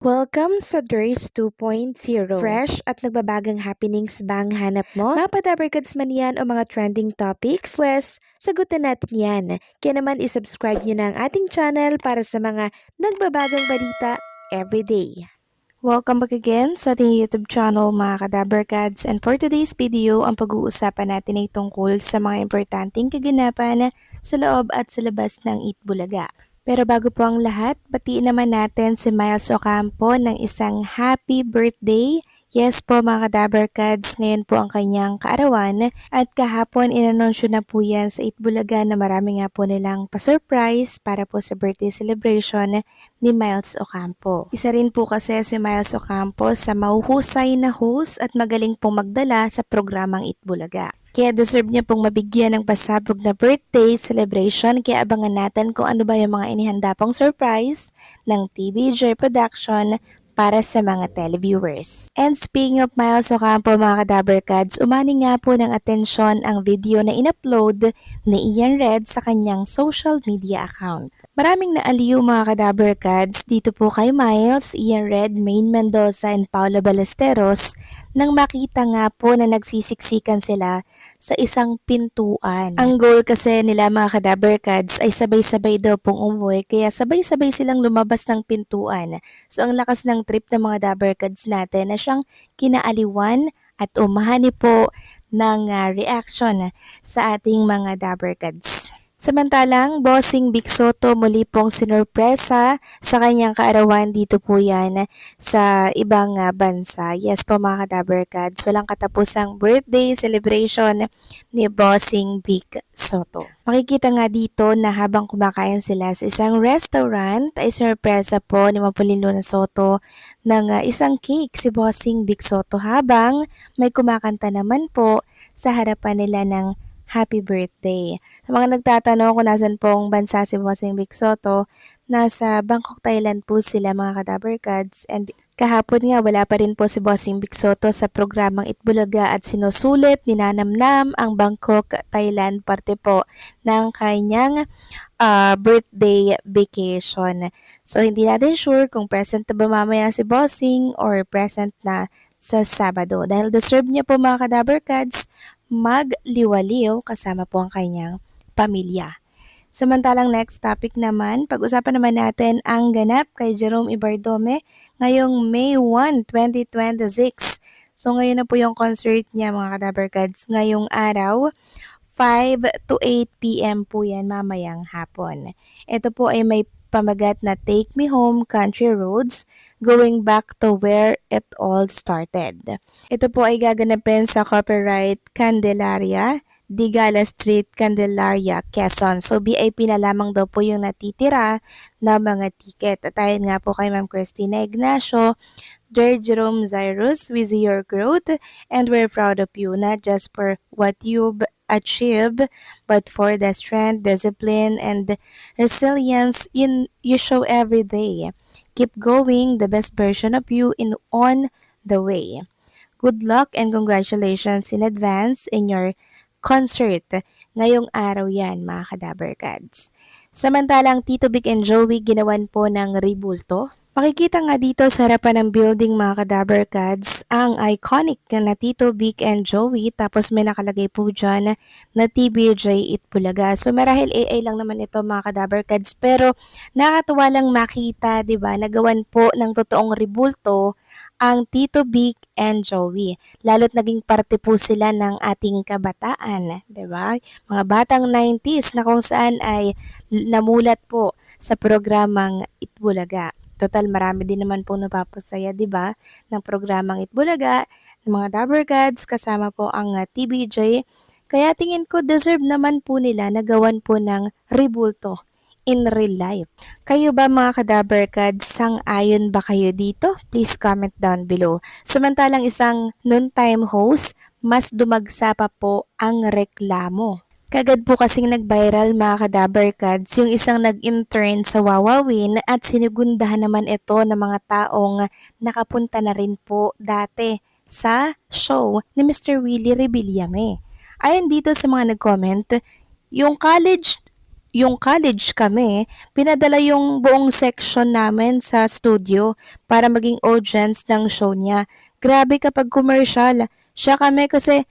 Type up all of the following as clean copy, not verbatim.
Welcome sa Durs 2.0. Fresh at nagbabagang happenings ba ang hanap mo? Mga padabarkads man yan o mga trending topics? Pwes, sagutin natin yan. Kaya naman isubscribe nyo na ang ating channel para sa mga nagbabagang balita everyday. Welcome back again sa ating YouTube channel mga kadabarkads, and for today's video, ang pag-uusapan natin ay tungkol sa mga importanteng kaganapan sa loob at sa labas ng Itbulaga. Pero bago po ang lahat, batiin naman natin si Miles Ocampo ng isang happy birthday. Yes po mga kadabarkads, ngayon po ang kanyang kaarawan at kahapon inanunsyo na po yan sa Itbulaga na marami nga po nilang pa-surprise para po sa birthday celebration ni Miles Ocampo. Isa rin po kasi si Miles Ocampo sa mahuhusay na host at magaling pong magdala sa programang Itbulaga. Kaya deserve niya pong mabigyan ng pasabog na birthday celebration, kaya abangan natin kung ano ba yung mga inihanda pong surprise ng TVJ Production para sa mga televiewers. And speaking of Miles Ocampo mga kadabarkads, umani nga po ng atensyon ang video na in-upload ni Ian Red sa kanyang social media account. Maraming naaliw mga kadabarkads dito po kay Miles, Ian Red, Maine Mendoza, and Paolo Ballesteros nang makita nga po na nagsisiksikan sila sa isang pintuan. Ang goal kasi nila mga kadabarkads ay sabay-sabay daw pong umuwi, kaya sabay-sabay silang lumabas ng pintuan. So ang lakas ng trip ng mga dabarkads natin na siyang kinaaliwan at umahani po ng reaction sa ating mga dabarkads. Samantalang, Bossing Vic Soto muli pong sinurpresa sa kanyang kaarawan dito po yan sa ibang bansa. Yes po mga kadabarkads, walang katapusang birthday celebration ni Bossing Vic Soto. Makikita nga dito na habang kumakain sila sa isang restaurant ay surpresa po ni Mapulin Luna Soto ng isang cake si Bossing Vic Soto habang may kumakanta naman po sa harapan nila ng happy birthday. Sa mga nagtatanong kung nasan pong bansa si Bossing Vic Soto, nasa Bangkok, Thailand po sila mga kadabarkads, and kahapon nga wala pa rin po si Bossing Vic Soto sa programang Itbulaga at sinusulit ni Nanamnam ang Bangkok, Thailand parte po ng kanyang birthday vacation. So hindi natin sure kung present na ba mamaya si Bossing or present na sa Sabado. Dahil deserve niya po mga kadabarkads magliwaliw kasama po ang kanyang pamilya. Samantalang next topic naman, pag-usapan naman natin ang ganap kay Jerome Ibardome ngayong May 1, 2026. So ngayon na po yung concert niya mga kadabarkads ngayong araw. 5 to 8 p.m. po yan mamayang hapon. Ito po ay may pamagat na Take Me Home Country Roads, Going Back to Where It All Started. Ito po ay gaganapin sa Copyright Candelaria, Digala Street, Candelaria, Quezon. So VIP na lamang daw po yung natitira na mga ticket. At ayon nga po kay Ma'am Christina Ignacio, Dear Jerome Zyrus, with your growth, and we're proud of you, not just for what you've achieved, but for the strength, discipline, and resilience you show every day. Keep going, the best version of you in on the way. Good luck and congratulations in advance in your concert. Ngayong araw yan mga kadabarkads. Samantalang Tito Vic and Joey ginawan po ng ribulto. Makikita nga dito sa harapan ng building mga kadabarkads ang iconic na Tito Vic and Joey, tapos may nakalagay po dyan na TBJ Itbulaga. So marahil AI lang naman ito mga kadabarkads, pero nakakatuwa lang makita, 'di ba? Nagawan po ng totoong ribulto ang Tito Vic and Joey. Lalo't naging parte po sila ng ating kabataan, 'di ba? Mga batang 90s na kung saan ay namulat po sa programang Itbulaga. Total marami din naman pong napapasaya, 'di ba, ng programang Itbulaga, ng mga Dabarkads kasama po ang TBJ. Kaya tingin ko deserve naman po nila na gawan po ng ribulto in real life. Kayo ba mga kadabarkads, sang-ayon ba kayo dito? Please comment down below. Samantalang isang noontime host, mas dumagsa pa po ang reklamo. Kagad po kasing nag-viral mga kadabarkads yung isang nag-intern sa Wawawin at sinigundahan naman ito ng mga taong nakapunta na rin po dati sa show ni Mr. Willie Rebillame. Ayon dito sa mga nag-comment, yung college yung college kami, pinadala yung buong section namin sa studio para maging audience ng show niya. Grabe kapag commercial. Siya kami kasi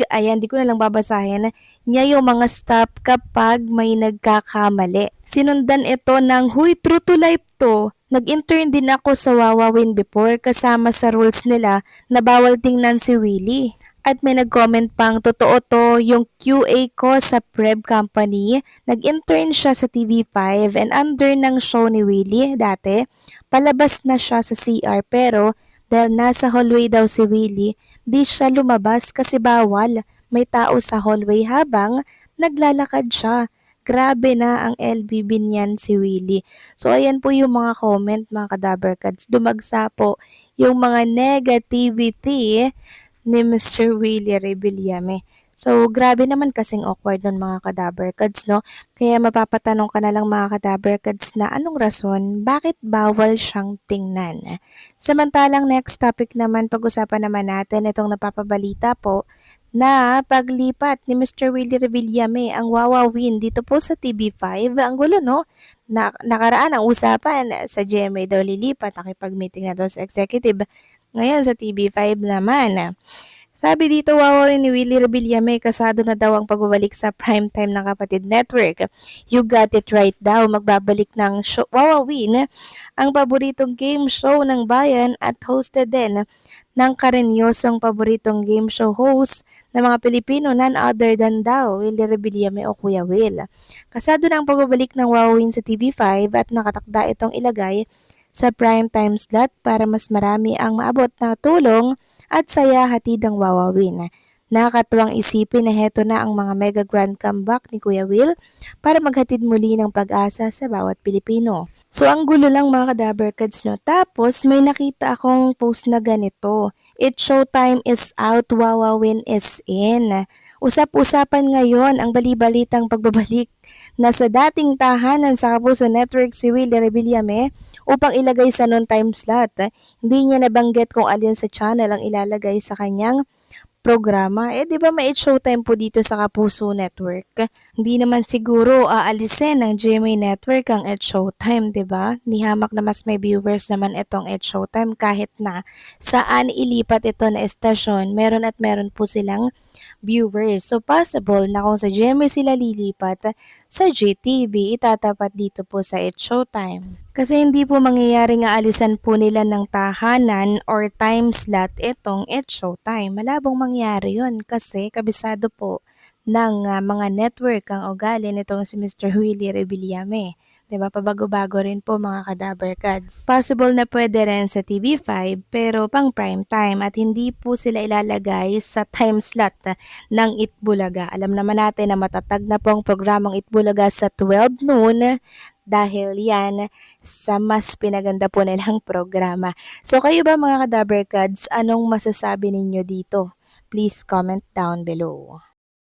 ayan, di ko na lang babasahin, niya yung mga stop kapag may nagkakamali. Sinundan ito ng, huy, true to life to. Nag-intern din ako sa Wawawin before kasama sa rules nila na bawal tingnan si Willie. At may nag-comment pang, totoo to, yung QA ko sa Preb Company, nag-intern siya sa TV5 and under ng show ni Willie dati, palabas na siya sa CR pero dahil nasa hallway daw si Willie, di siya lumabas kasi bawal. May tao sa hallway habang naglalakad siya. Grabe na ang LBB niyan si Willie. So ayan po yung mga comment mga kadaberkads. Dumagsa po yung mga negativity ni Mr. Willie Rebillame. So, grabe naman kasing awkward nun mga kadaberkads, no? Kaya mapapatanong ka na lang mga kadaberkads na anong rason, bakit bawal siyang tingnan? Samantalang next topic naman, pag-usapan naman natin itong napapabalita po na paglipat ni Mr. Willie Revillame ang Wawawin dito po sa TV5. Ang gulo, no? Nakaraan ang usapan sa GMA daw lilipat, nakipag-meeting na daw sa executive. Ngayon sa TV5 naman. Sabi dito, wawawin ni Willie Rebillame, kasado na daw ang pagbabalik sa primetime ng Kapatid Network. You got it right daw, magbabalik ng show, wawawin ang paboritong game show ng bayan at hosted din ng karenyosong paboritong game show host ng mga Pilipino none other than daw Willie Rebillame o Kuya Will. Kasado na ang pagbabalik ng wawawin sa TV5 at nakatakda itong ilagay sa primetime slot para mas marami ang maabot na tulong at saya hatid ang wawawin. Nakakatuwang isipin na heto na ang mga mega grand comeback ni Kuya Will para maghatid muli ng pag-asa sa bawat Pilipino. So ang gulo lang mga kadaberkads, no. Tapos may nakita akong post na ganito. It's showtime is out, wawawin is in. Usap-usapan ngayon ang bali-balitang pagbabalik na sa dating tahanan sa Kapuso Network si Willie Rebillame upang ilagay sa noon time slot. Hindi niya nabanggit kung alin sa channel ang ilalagay sa kanyang programa. Eh, di ba may showtime po dito sa Kapuso Network? Hindi naman siguro aalisin ng GMA Network ang It's Showtime, di ba? Nihamak na mas may viewers naman itong It's Showtime kahit na saan ilipat ito na estasyon, meron at meron po silang viewers. So possible na kung sa GMA sila lilipat, sa GTV itatapat dito po sa It's Showtime. Kasi hindi po mangyayari nga alisan po nila ng tahanan or time slot itong It's Showtime. Malabong mangyari yun kasi kabisado po ng mga network ang ugali nitong si Mr. Willie Rebillame. Diba? Pabago-bago rin po mga kadaberkads. Possible na pwede rin sa TV5 pero pang prime time at hindi po sila ilalagay sa time slot ng Itbulaga. Alam naman natin na matatag na po ang programang Itbulaga sa 12 noon dahil yan sa mas pinaganda po nilang programa. So kayo ba mga kadaberkads, anong masasabi ninyo dito? Please comment down below.